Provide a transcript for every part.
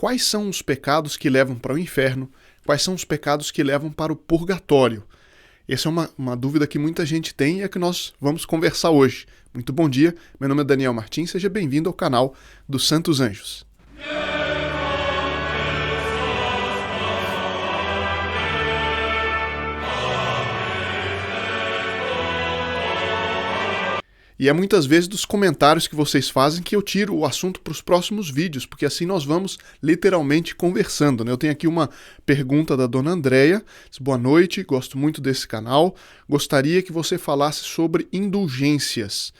quais são os pecados que levam para o inferno, quais são os pecados que levam para o purgatório. Essa é uma dúvida que muita gente tem e é que nós vamos conversar hoje. Muito bom dia, meu nome é Daniel Martins, seja bem-vindo ao canal dos Santos Anjos. E é muitas vezes dos comentários que vocês fazem que eu tiro o assunto para os próximos vídeos, porque assim nós vamos literalmente conversando, né? Eu tenho aqui uma pergunta da dona Andréia. Boa noite, gosto muito desse canal. Gostaria que você falasse sobre indulgências,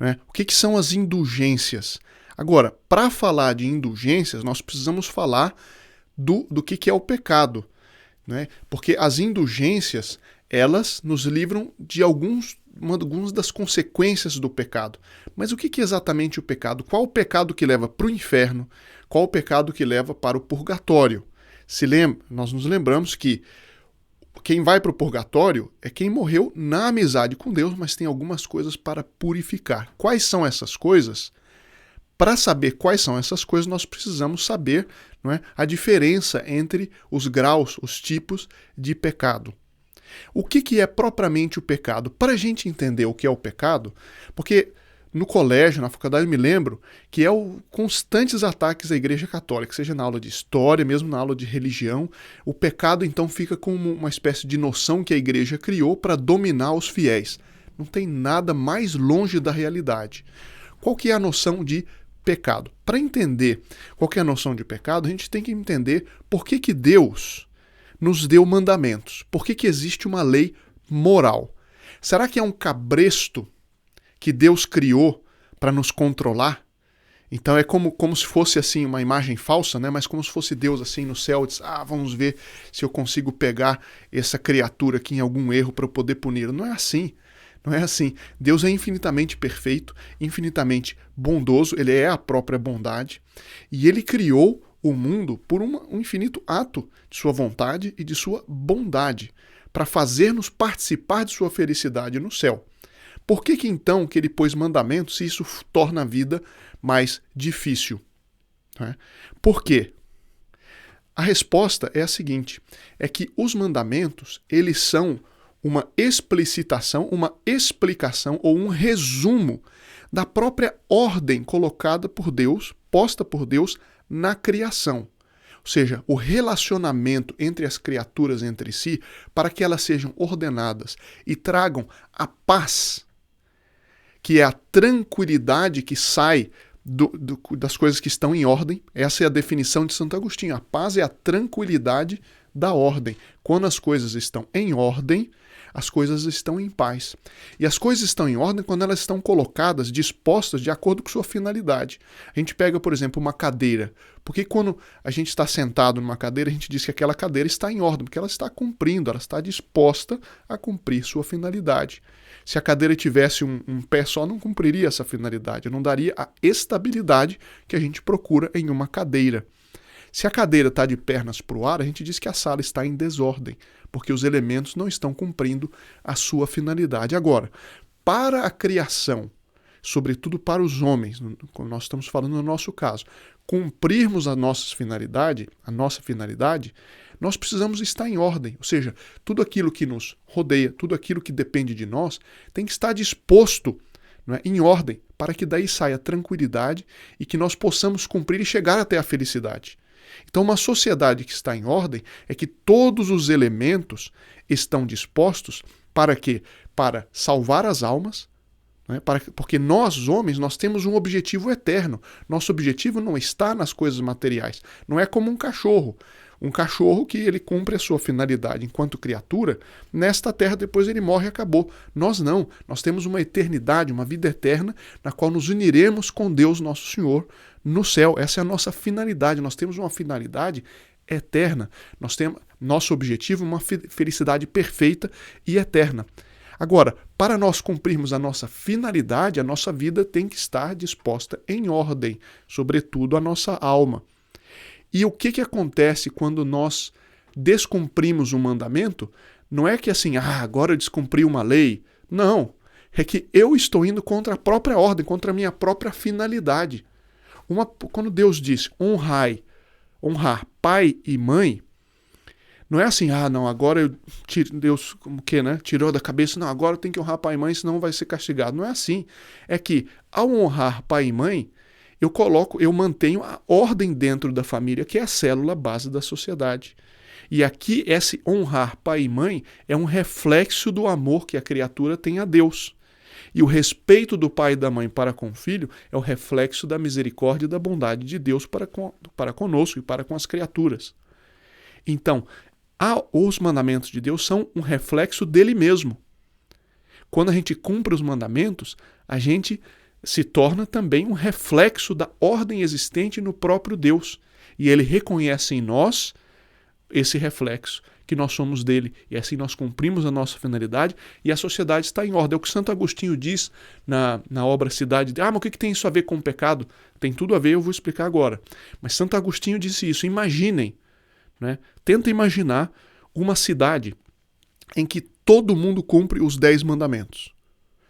né? O que são as indulgências? Agora, para falar de indulgências, nós precisamos falar do que é o pecado, né? Porque as indulgências, elas nos livram de algumas das consequências do pecado. Mas o que é exatamente o pecado? Qual o pecado que leva para o inferno? Qual o pecado que leva para o purgatório? Nós nos lembramos que quem vai para o purgatório é quem morreu na amizade com Deus, mas tem algumas coisas para purificar. Quais são essas coisas? Para saber quais são essas coisas, nós precisamos saber, não é, a diferença entre os graus, os tipos de pecado. O que é propriamente o pecado? Para a gente entender o que é o pecado, porque no colégio, na faculdade, eu me lembro que constantes ataques à Igreja Católica, seja na aula de história, mesmo na aula de religião, o pecado então fica como uma espécie de noção que a Igreja criou para dominar os fiéis. Não tem nada mais longe da realidade. Qual que é a noção de pecado? Para entender qual que é a noção de pecado, a gente tem que entender por que Deus nos deu mandamentos. Por que existe uma lei moral? Será que é um cabresto que Deus criou para nos controlar? Então é como se fosse assim uma imagem falsa, né? Mas como se fosse Deus assim no céu, diz, vamos ver se eu consigo pegar essa criatura aqui em algum erro para eu poder punir. Não é assim. Não é assim. Deus é infinitamente perfeito, infinitamente bondoso, ele é a própria bondade, e ele criou o mundo por um infinito ato de sua vontade e de sua bondade, para fazer-nos participar de sua felicidade no céu. Por que então que ele pôs mandamentos se isso torna a vida mais difícil? Né? Por quê? A resposta é a seguinte, é que os mandamentos, eles são uma explicitação, uma explicação ou um resumo da própria ordem colocada por Deus, posta por Deus na criação. Ou seja, o relacionamento entre as criaturas entre si para que elas sejam ordenadas e tragam a paz, que é a tranquilidade que sai das coisas que estão em ordem. Essa é a definição de Santo Agostinho. A paz é a tranquilidade da ordem. Quando as coisas estão em ordem, as coisas estão em paz. E as coisas estão em ordem quando elas estão colocadas, dispostas de acordo com sua finalidade. A gente pega, por exemplo, uma cadeira. Porque quando a gente está sentado numa cadeira, a gente diz que aquela cadeira está em ordem, porque ela está cumprindo, ela está disposta a cumprir sua finalidade. Se a cadeira tivesse um pé só, não cumpriria essa finalidade, não daria a estabilidade que a gente procura em uma cadeira. Se a cadeira está de pernas para o ar, a gente diz que a sala está em desordem, porque os elementos não estão cumprindo a sua finalidade. Agora, para a criação, sobretudo para os homens, como nós estamos falando no nosso caso, cumprirmos a nossa finalidade, nós precisamos estar em ordem. Ou seja, tudo aquilo que nos rodeia, tudo aquilo que depende de nós, tem que estar disposto, não é, em ordem, para que daí saia tranquilidade e que nós possamos cumprir e chegar até a felicidade. Então, uma sociedade que está em ordem é que todos os elementos estão dispostos para quê? Para salvar as almas, né? Porque nós, homens, nós temos um objetivo eterno. Nosso objetivo não está nas coisas materiais. Não é como um cachorro. Um cachorro que ele cumpre a sua finalidade enquanto criatura, nesta terra depois ele morre e acabou. Nós não. Nós temos uma eternidade, uma vida eterna, na qual nos uniremos com Deus, nosso Senhor, no céu. Essa é a nossa finalidade. Nós temos uma finalidade eterna. Nós temos nosso objetivo, uma felicidade perfeita e eterna. Agora, para nós cumprirmos a nossa finalidade, a nossa vida tem que estar disposta em ordem, sobretudo a nossa alma. E o que acontece quando nós descumprimos um mandamento? Não é que assim, agora eu descumpri uma lei. Não, é que eu estou indo contra a própria ordem, contra a minha própria finalidade. Quando Deus diz, honrai honrar pai e mãe, não é assim, não, agora Deus como que, né, tirou da cabeça, não, agora eu tenho que honrar pai e mãe, senão vai ser castigado. Não é assim. É que, ao honrar pai e mãe, eu mantenho a ordem dentro da família, que é a célula base da sociedade. E aqui, esse honrar pai e mãe é um reflexo do amor que a criatura tem a Deus. E o respeito do pai e da mãe para com o filho é o reflexo da misericórdia e da bondade de Deus para conosco e para com as criaturas. Então, os mandamentos de Deus são um reflexo dele mesmo. Quando a gente cumpre os mandamentos, a gente se torna também um reflexo da ordem existente no próprio Deus. E ele reconhece em nós esse reflexo, que nós somos dele. E assim nós cumprimos a nossa finalidade e a sociedade está em ordem. É o que Santo Agostinho diz na obra Cidade. Mas o que tem isso a ver com o pecado? Tem tudo a ver, eu vou explicar agora. Mas Santo Agostinho disse isso. Imaginem, né? Tenta imaginar uma cidade em que todo mundo cumpre os 10 mandamentos.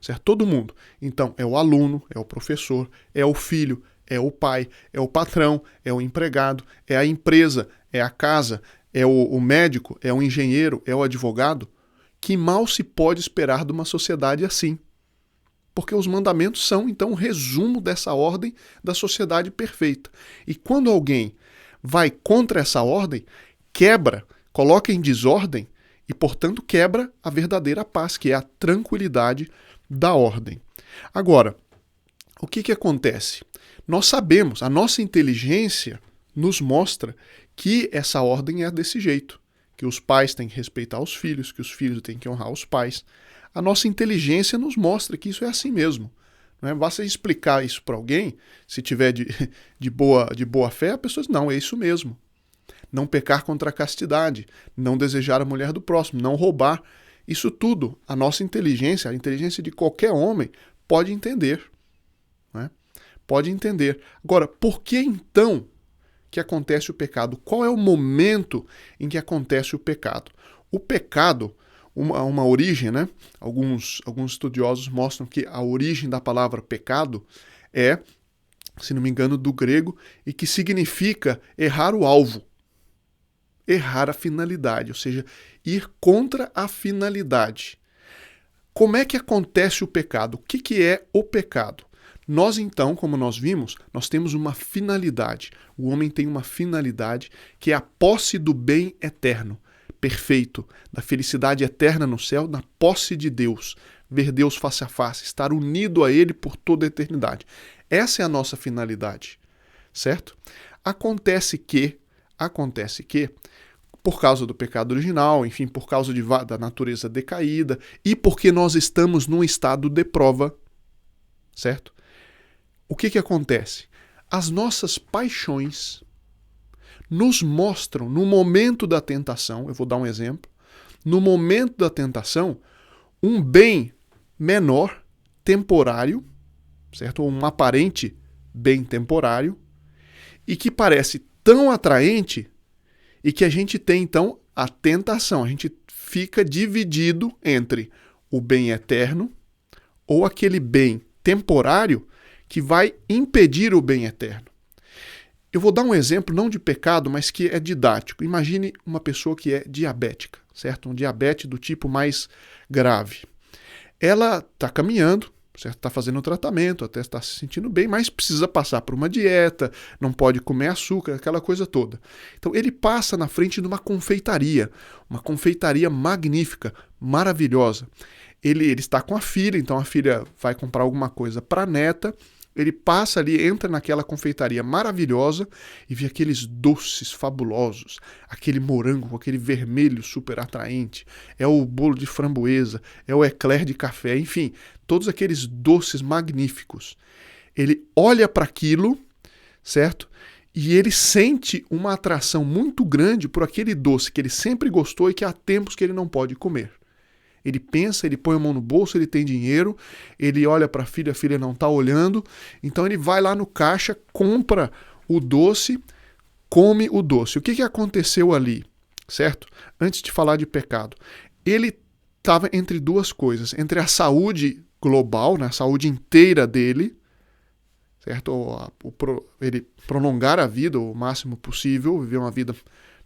Certo? Todo mundo. Então, é o aluno, é o professor, é o filho, é o pai, é o patrão, é o empregado, é a empresa, é a casa, é o médico, é o engenheiro, é o advogado. Que mal se pode esperar de uma sociedade assim? Porque os mandamentos são, então, um resumo dessa ordem da sociedade perfeita. E quando alguém vai contra essa ordem, quebra, coloca em desordem e, portanto, quebra a verdadeira paz, que é a tranquilidade da ordem. Agora, o que acontece? Nós sabemos, a nossa inteligência nos mostra que essa ordem é desse jeito, que os pais têm que respeitar os filhos, que os filhos têm que honrar os pais. A nossa inteligência nos mostra que isso é assim mesmo. Não é? Basta explicar isso para alguém, se tiver de boa fé, a pessoa diz, não, é isso mesmo. Não pecar contra a castidade, não desejar a mulher do próximo, não roubar. Isso tudo, a nossa inteligência, a inteligência de qualquer homem, pode entender. Né? Pode entender. Agora, por que então que acontece o pecado? Qual é o momento em que acontece o pecado? O pecado, uma origem, né? Alguns estudiosos mostram que a origem da palavra pecado é, se não me engano, do grego, e que significa errar o alvo. Errar a finalidade, ou seja, ir contra a finalidade. Como é que acontece o pecado? O que é o pecado? Nós, então, como nós vimos, nós temos uma finalidade. O homem tem uma finalidade que é a posse do bem eterno, perfeito, da felicidade eterna no céu, na posse de Deus, ver Deus face a face, estar unido a Ele por toda a eternidade. Essa é a nossa finalidade, certo? Acontece que, por causa do pecado original, enfim, por causa da natureza decaída e porque nós estamos num estado de prova, certo? O que acontece? As nossas paixões nos mostram, no momento da tentação, eu vou dar um exemplo, no momento da tentação, um bem menor, temporário, certo? Ou um aparente bem temporário, e que parece tão atraente e que a gente tem, então, a tentação. A gente fica dividido entre o bem eterno ou aquele bem temporário que vai impedir o bem eterno. Eu vou dar um exemplo, não de pecado, mas que é didático. Imagine uma pessoa que é diabética, certo? Um diabetes do tipo mais grave. Ela está caminhando, certo? Está fazendo um tratamento, até está se sentindo bem, mas precisa passar por uma dieta, não pode comer açúcar, aquela coisa toda. Então ele passa na frente de uma confeitaria magnífica, maravilhosa. Ele está com a filha, então a filha vai comprar alguma coisa para a neta. Ele passa ali, entra naquela confeitaria maravilhosa e vê aqueles doces fabulosos, aquele morango com aquele vermelho super atraente, é o bolo de framboesa, é o eclair de café, enfim, todos aqueles doces magníficos. Ele olha para aquilo, certo? E ele sente uma atração muito grande por aquele doce que ele sempre gostou e que há tempos que ele não pode comer. Ele pensa, ele põe a mão no bolso, ele tem dinheiro, ele olha para a filha não está olhando, então ele vai lá no caixa, compra o doce, come o doce. O que aconteceu ali, certo? Antes de falar de pecado, ele estava entre duas coisas, entre a saúde global, né, a saúde inteira dele, certo? Ele prolongar a vida o máximo possível, viver uma vida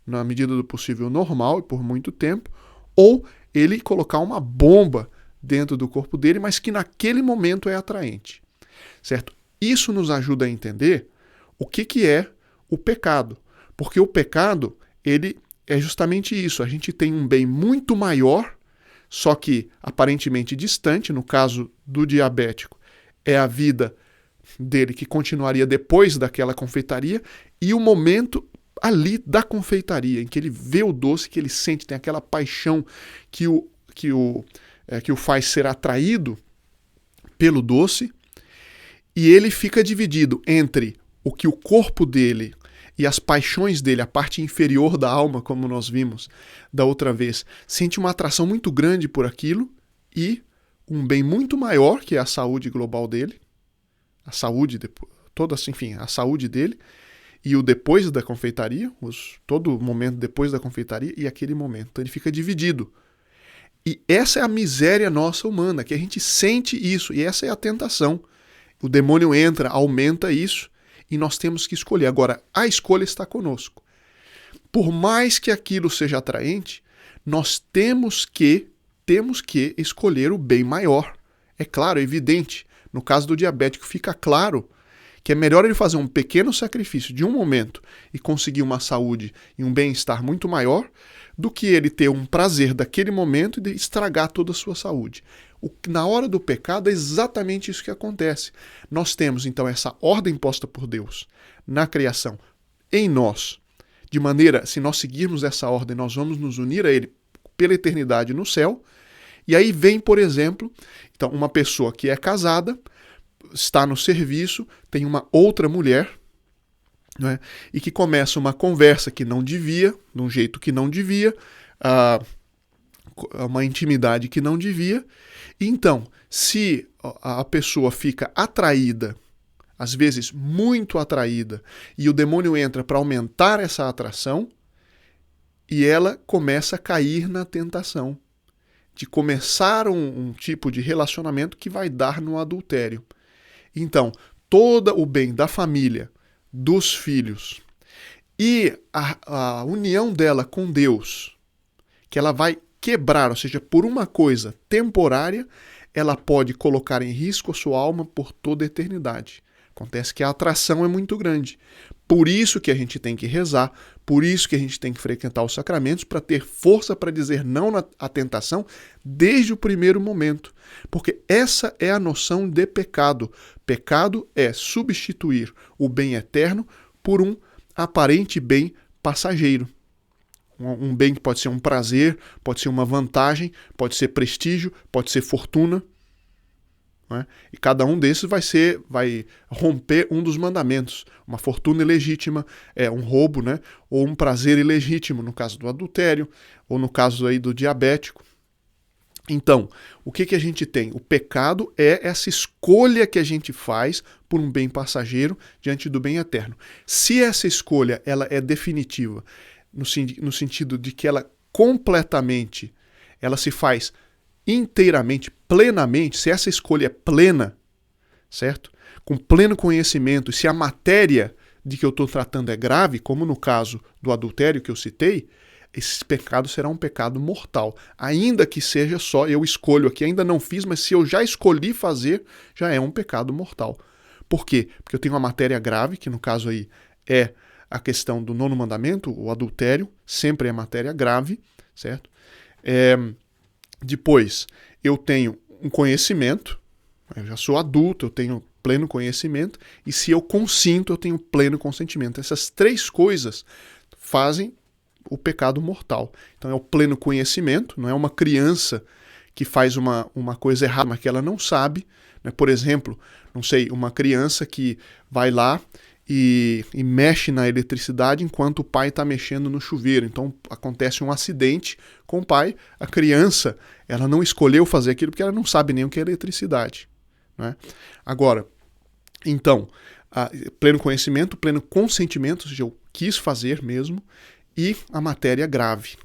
na medida do possível normal e por muito tempo, ou ele colocar uma bomba dentro do corpo dele, mas que naquele momento é atraente, certo? Isso nos ajuda a entender o que é o pecado, porque o pecado, ele é justamente isso, a gente tem um bem muito maior, só que aparentemente distante, no caso do diabético, é a vida dele que continuaria depois daquela confeitaria, e o momento ali da confeitaria, em que ele vê o doce, que ele sente, tem aquela paixão que o faz ser atraído pelo doce, e ele fica dividido entre o que o corpo dele e as paixões dele, a parte inferior da alma, como nós vimos da outra vez, sente uma atração muito grande por aquilo, e um bem muito maior, que é a saúde global dele, a saúde, a saúde dele, e o depois da confeitaria, todo o momento depois da confeitaria e aquele momento. Então ele fica dividido. E essa é a miséria nossa humana, que a gente sente isso, e essa é a tentação. O demônio entra, aumenta isso, e nós temos que escolher. Agora, a escolha está conosco. Por mais que aquilo seja atraente, nós temos que escolher o bem maior. É claro, é evidente. No caso do diabético, fica claro que é melhor ele fazer um pequeno sacrifício de um momento e conseguir uma saúde e um bem-estar muito maior do que ele ter um prazer daquele momento e de estragar toda a sua saúde. Na hora do pecado é exatamente isso que acontece. Nós temos então essa ordem posta por Deus na criação em nós, de maneira, se nós seguirmos essa ordem, nós vamos nos unir a ele pela eternidade no céu. E aí vem, por exemplo, então uma pessoa que é casada, está no serviço, tem uma outra mulher, né, e que começa uma conversa que não devia, de um jeito que não devia, uma intimidade que não devia. E então, se a pessoa fica atraída, às vezes muito atraída, e o demônio entra para aumentar essa atração, e ela começa a cair na tentação de começar um tipo de relacionamento que vai dar no adultério. Então, todo o bem da família, dos filhos e a união dela com Deus, que ela vai quebrar, ou seja, por uma coisa temporária, ela pode colocar em risco a sua alma por toda a eternidade. Acontece que a atração é muito grande. Por isso que a gente tem que rezar, por isso que a gente tem que frequentar os sacramentos, para ter força para dizer não à tentação desde o primeiro momento. Porque essa é a noção de pecado. Pecado é substituir o bem eterno por um aparente bem passageiro. Um bem que pode ser um prazer, pode ser uma vantagem, pode ser prestígio, pode ser fortuna. Né? E cada um desses vai romper um dos mandamentos. Uma fortuna ilegítima, um roubo, né? Ou um prazer ilegítimo, no caso do adultério, ou no caso aí do diabético. Então, o que a gente tem? O pecado é essa escolha que a gente faz por um bem passageiro diante do bem eterno. Se essa escolha ela é definitiva, no sentido de que ela completamente, ela se faz inteiramente, plenamente, se essa escolha é plena, certo? Com pleno conhecimento, e se a matéria de que eu estou tratando é grave, como no caso do adultério que eu citei, esse pecado será um pecado mortal. Ainda que seja só, eu escolho aqui, ainda não fiz, mas se eu já escolhi fazer, já é um pecado mortal. Por quê? Porque eu tenho uma matéria grave, que no caso aí é a questão do 9º mandamento, o adultério, sempre é matéria grave, certo? Depois, eu tenho um conhecimento, eu já sou adulto, eu tenho pleno conhecimento, e se eu consinto, eu tenho pleno consentimento. Essas três coisas fazem o pecado mortal. Então é o pleno conhecimento, não é uma criança que faz uma coisa errada, mas que ela não sabe. Né? Por exemplo, não sei, uma criança que vai lá e mexe na eletricidade enquanto o pai está mexendo no chuveiro. Então acontece um acidente com o pai. A criança, ela não escolheu fazer aquilo porque ela não sabe nem o que é eletricidade. Né? Agora, então, pleno conhecimento, pleno consentimento, ou seja, eu quis fazer mesmo, e a matéria grave,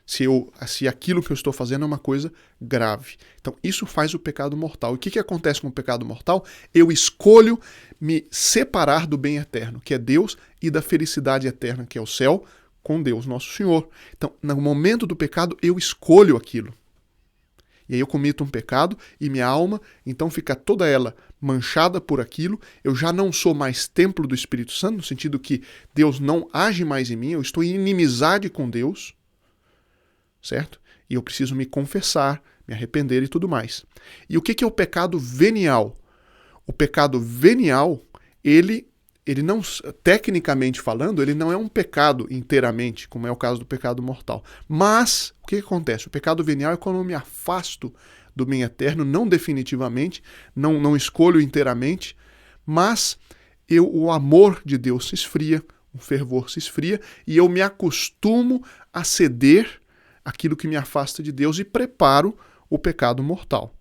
se aquilo que eu estou fazendo é uma coisa grave. Então, isso faz o pecado mortal. E o que acontece com o pecado mortal? Eu escolho me separar do bem eterno, que é Deus, e da felicidade eterna, que é o céu, com Deus, nosso Senhor. Então, no momento do pecado, eu escolho aquilo. E aí eu comito um pecado e minha alma, então, fica toda ela manchada por aquilo. Eu já não sou mais templo do Espírito Santo, no sentido que Deus não age mais em mim, eu estou em inimizade com Deus, certo? E eu preciso me confessar, me arrepender e tudo mais. E o que é o pecado venial? O pecado venial, ele não, tecnicamente falando, ele não é um pecado inteiramente, como é o caso do pecado mortal. Mas, o que acontece? O pecado venial é quando eu me afasto do bem eterno, não definitivamente, não escolho inteiramente, mas o amor de Deus se esfria, o fervor se esfria, e eu me acostumo a ceder aquilo que me afasta de Deus e preparo o pecado mortal.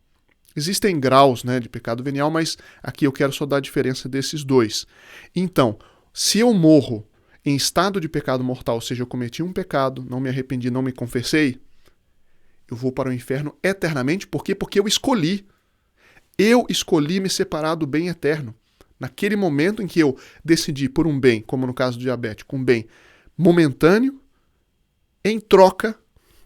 Existem graus, né, de pecado venial, mas aqui eu quero só dar a diferença desses dois. Então, se eu morro em estado de pecado mortal, ou seja, eu cometi um pecado, não me arrependi, não me confessei, eu vou para o inferno eternamente. Por quê? Porque eu escolhi. Eu escolhi me separar do bem eterno. Naquele momento em que eu decidi por um bem, como no caso do diabético, um bem momentâneo, em troca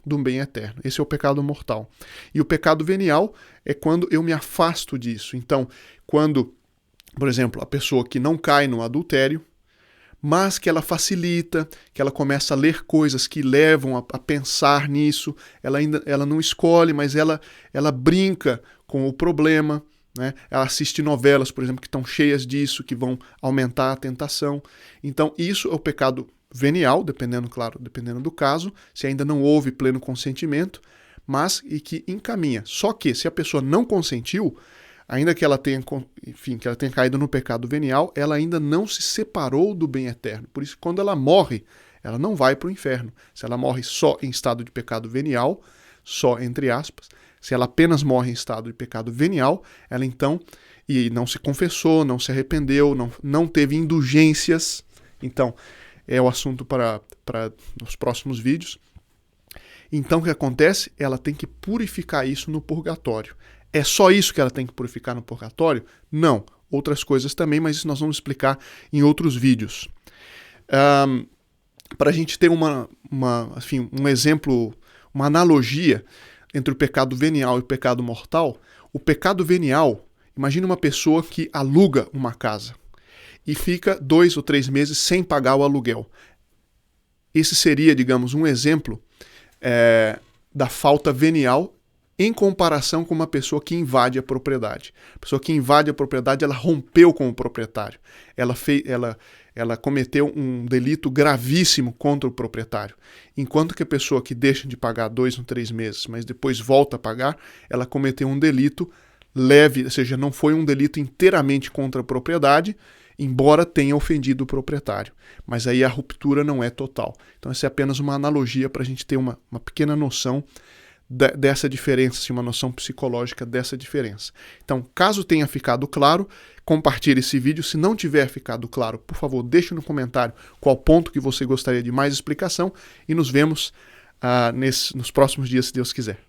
de um bem eterno. Esse é o pecado mortal. E o pecado venial é quando eu me afasto disso. Então, quando, por exemplo, a pessoa que não cai no adultério, mas que ela facilita, que ela começa a ler coisas que levam a pensar nisso, ela não escolhe, mas ela brinca com o problema, né? Ela assiste novelas, por exemplo, que estão cheias disso, que vão aumentar a tentação. Então, isso é o pecado venial, dependendo do caso, se ainda não houve pleno consentimento, mas e que encaminha. Só que, se a pessoa não consentiu, ainda que ela tenha caído no pecado venial, ela ainda não se separou do bem eterno. Por isso, quando ela morre, ela não vai para o inferno. Se ela morre só em estado de pecado venial, só entre aspas, se ela apenas morre em estado de pecado venial, ela então, e não se confessou, não se arrependeu, não teve indulgências. Então, é o assunto para os próximos vídeos. Então, o que acontece? Ela tem que purificar isso no purgatório. É só isso que ela tem que purificar no purgatório? Não. Outras coisas também, mas isso nós vamos explicar em outros vídeos. Para a gente ter um exemplo, uma analogia entre o pecado venial e o pecado mortal, o pecado venial, imagine uma pessoa que aluga uma casa e fica 2 ou 3 meses sem pagar o aluguel. Esse seria, digamos, um exemplo da falta venial em comparação com uma pessoa que invade a propriedade. A pessoa que invade a propriedade, ela rompeu com o proprietário. Ela cometeu um delito gravíssimo contra o proprietário. Enquanto que a pessoa que deixa de pagar 2 ou 3 meses, mas depois volta a pagar, ela cometeu um delito leve, ou seja, não foi um delito inteiramente contra a propriedade, embora tenha ofendido o proprietário. Mas aí a ruptura não é total. Então essa é apenas uma analogia para a gente ter uma pequena noção dessa diferença, assim, uma noção psicológica dessa diferença. Então, caso tenha ficado claro, compartilhe esse vídeo. Se não tiver ficado claro, por favor, deixe no comentário qual ponto que você gostaria de mais explicação e nos vemos nos próximos dias, se Deus quiser.